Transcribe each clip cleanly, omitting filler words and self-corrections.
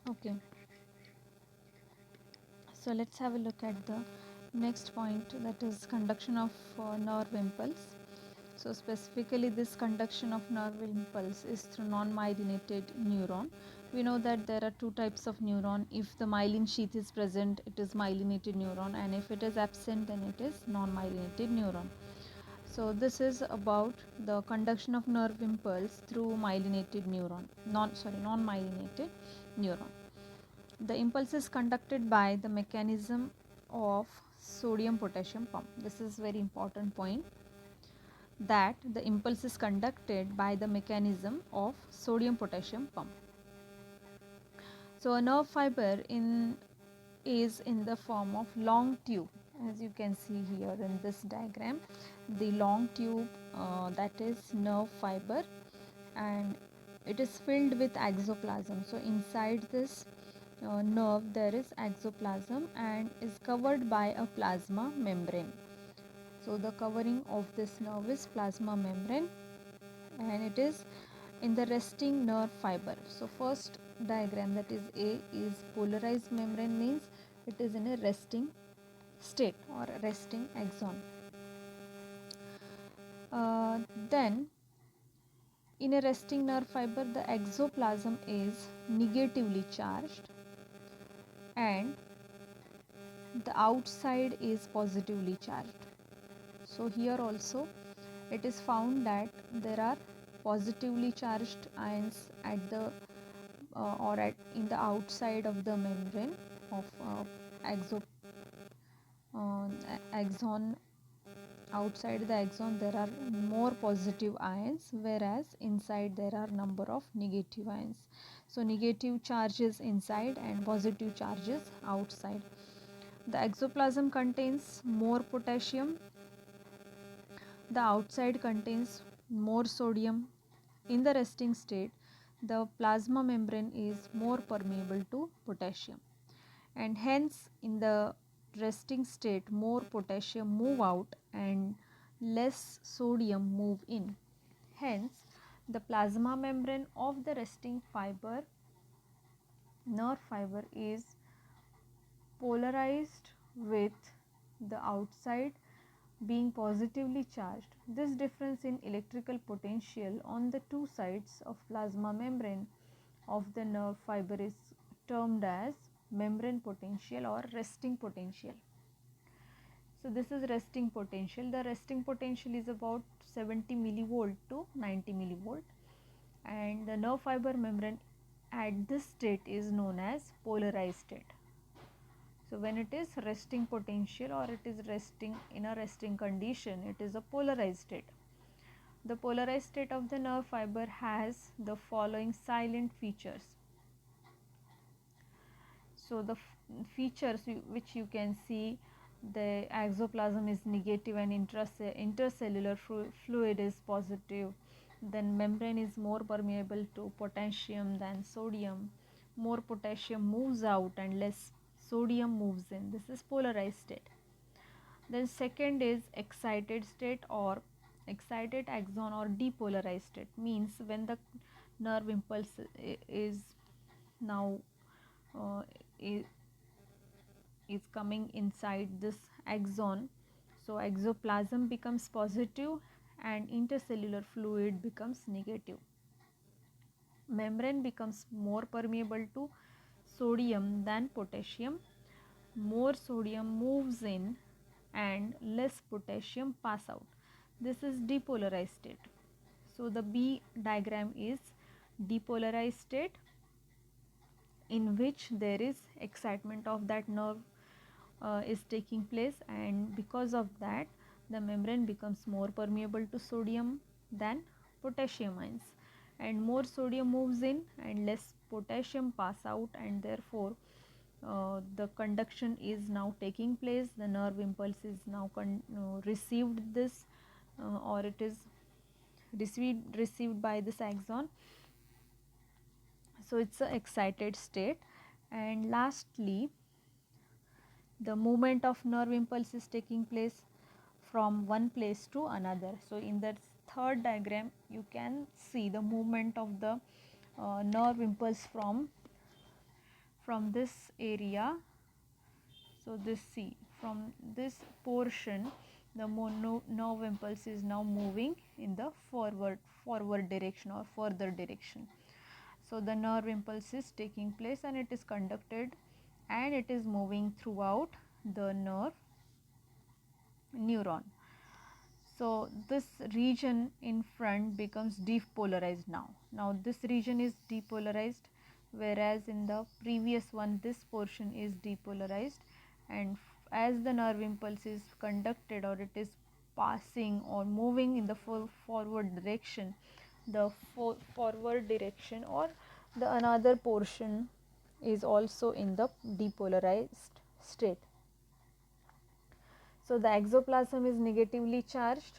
Okay, so let's have a look at the next point, that is conduction of nerve impulse. So specifically this conduction of nerve impulse is through non-myelinated neuron. We know that there are two types of neuron. If the myelin sheath is present, it is myelinated neuron, and if it is absent, then it is non-myelinated neuron. So this is about the conduction of nerve impulse through myelinated neuron, non-myelinated neuron. The impulse is conducted by the mechanism of sodium potassium pump. This is very important point, that the impulse is conducted by the mechanism of sodium potassium pump. So a nerve fiber is in the form of long tube, as you can see here in this diagram. The long tube, that is nerve fiber, and it is filled with exoplasm. So inside this nerve there is exoplasm and is covered by a plasma membrane. So the covering of this nerve is plasma membrane, and it is in the resting nerve fiber. So first diagram, that is A, is polarized membrane, means it is in a resting state or resting axon. Then in a resting nerve fiber, the exoplasm is negatively charged and the outside is positively charged. So here also it is found that there are positively charged ions at the or at in the outside of the membrane of exo uh, axon. Outside the axon there are more positive ions, whereas inside there are number of negative ions. So negative charges inside and positive charges outside. The exoplasm contains more potassium, the outside contains more sodium. In the resting state, the plasma membrane is more permeable to potassium, and hence in the resting state more potassium move out and less sodium move in. Hence the plasma membrane of the resting nerve fiber is polarized, with the outside being positively charged. This difference in electrical potential on the two sides of plasma membrane of the nerve fiber is termed as membrane potential or resting potential. So this is resting potential. The resting potential is about 70 millivolt to 90 millivolt, and the nerve fiber membrane at this state is known as polarized state. So when it is resting potential or it is resting in a resting condition, it is a polarized state. The polarized state of the nerve fiber has the following silent features. So the features which you can see, the exoplasm is negative and intercellular fluid is positive. Then membrane is more permeable to potassium than sodium. More potassium moves out and less sodium moves in. This is polarized state. Then second is excited state or excited axon or depolarized state, means when the nerve impulse is now uh, is coming inside this axon. So exoplasm becomes positive and intercellular fluid becomes negative. Membrane becomes more permeable to sodium than potassium. More sodium moves in and less potassium pass out. This is depolarized state. So the B diagram is depolarized state, in which there is excitement of that nerve is taking place, and because of that the membrane becomes more permeable to sodium than potassium ions, and more sodium moves in and less potassium pass out, and therefore the conduction is now taking place. The nerve impulse is now received this or it is received by this axon. So it's a excited state. And lastly, the movement of nerve impulse is taking place from one place to another. So in the third diagram you can see the movement of the nerve impulse from from this area. So this C, from this portion the nerve impulse is now moving in the forward direction or further direction. So the nerve impulse is taking place and it is conducted and it is moving throughout the neuron. So this region in front becomes depolarized now. Now this region is depolarized, whereas in the previous one this portion is depolarized, and as the nerve impulse is conducted or it is passing or moving in the forward direction, the forward direction or the another portion is also in the depolarized state. So the exoplasm is negatively charged.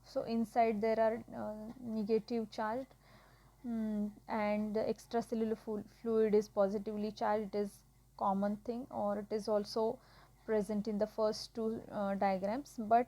So inside there are negative charged, and the extracellular fluid is positively charged. It is common thing, or it is also present in the first two diagrams, but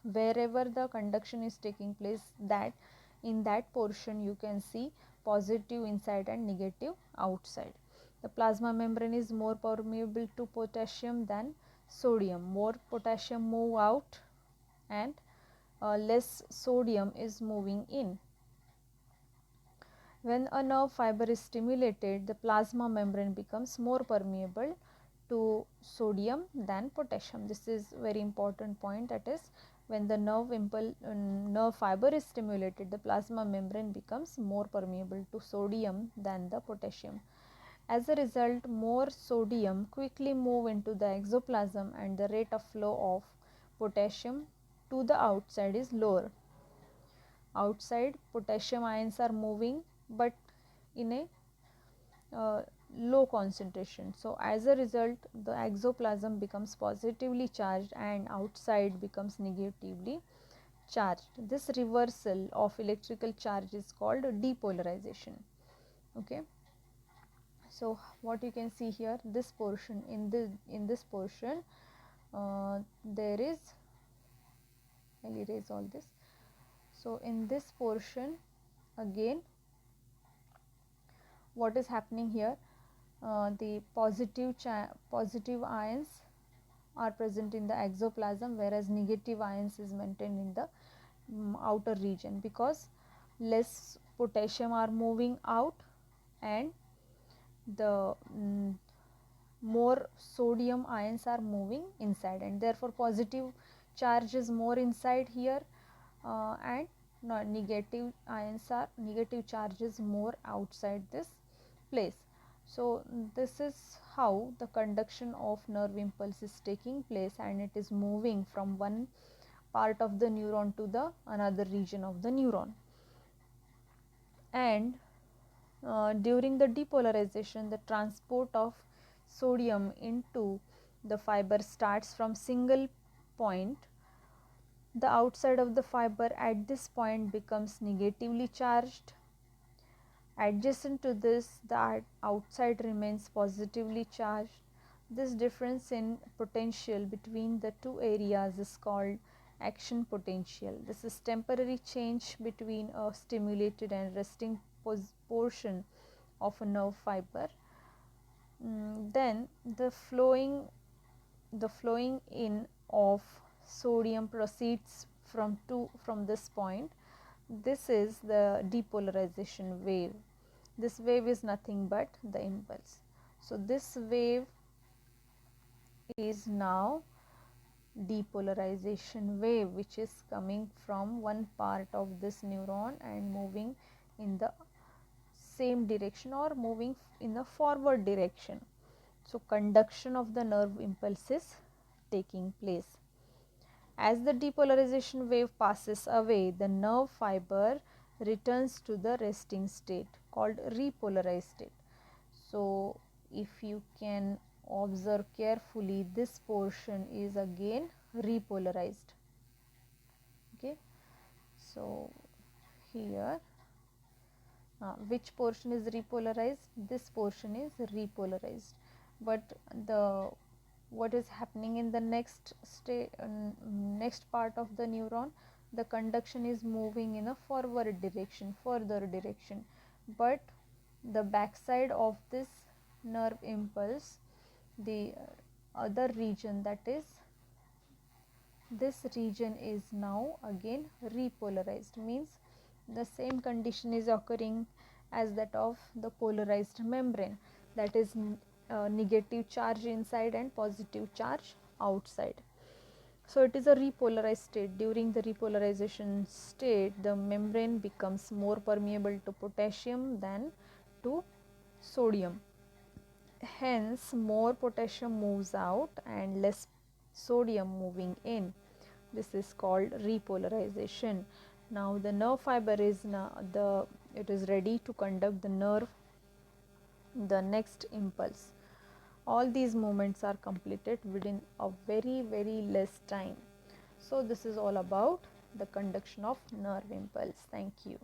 wherever the conduction is taking place, that in that portion you can see positive inside and negative outside. The plasma membrane is more permeable to potassium than sodium. More potassium move out and less sodium is moving in. When a nerve fiber is stimulated, the plasma membrane becomes more permeable to sodium than potassium. This is very important point, that is, when the nerve fiber is stimulated, the plasma membrane becomes more permeable to sodium than the potassium. As a result, more sodium quickly move into the exoplasm and the rate of flow of potassium to the outside is lower. Outside, potassium ions are moving, but in a low concentration. So as a result, the exoplasm becomes positively charged and outside becomes negatively charged. This reversal of electrical charge is called depolarization. Okay. So what you can see here, this portion, in this portion there is, I'll erase all this. So in this portion again, what is happening here, the positive ions are present in the exoplasm, whereas negative ions is maintained in the outer region, because less potassium are moving out and the more sodium ions are moving inside, and therefore positive charge is more inside here, and negative charges more outside this place. So this is how the conduction of nerve impulse is taking place, and it is moving from one part of the neuron to the another region of the neuron. And during the depolarization, the transport of sodium into the fiber starts from single point. The outside of the fiber at this point becomes negatively charged. Adjacent to this, the outside remains positively charged. This difference in potential between the two areas is called action potential. This is temporary change between a stimulated and resting portion of a nerve fiber. Then the flowing in of sodium proceeds from this point. This is the depolarization wave. This wave is nothing but the impulse. So this wave is now depolarization wave, which is coming from one part of this neuron and moving in the same direction or moving in the forward direction. So conduction of the nerve impulse is taking place. As the depolarization wave passes away, the nerve fiber returns to the resting state called repolarized state. So if you can observe carefully, this portion is again repolarized. Okay. So here which portion is repolarized? This portion is repolarized, but the what is happening in the next part of the neuron, the conduction is moving in a forward direction, further direction, but the backside of this nerve impulse, the other region, that is this region, is now again repolarized, means the same condition is occurring as that of the polarized membrane, that is negative charge inside and positive charge outside. So it is a repolarized state. During the repolarization state, the membrane becomes more permeable to potassium than to sodium. Hence, more potassium moves out and less sodium moving in. This is called repolarization. Now the nerve fiber is it is ready to conduct the next impulse. All these movements are completed within a very less time. So this is all about the conduction of nerve impulse. Thank you.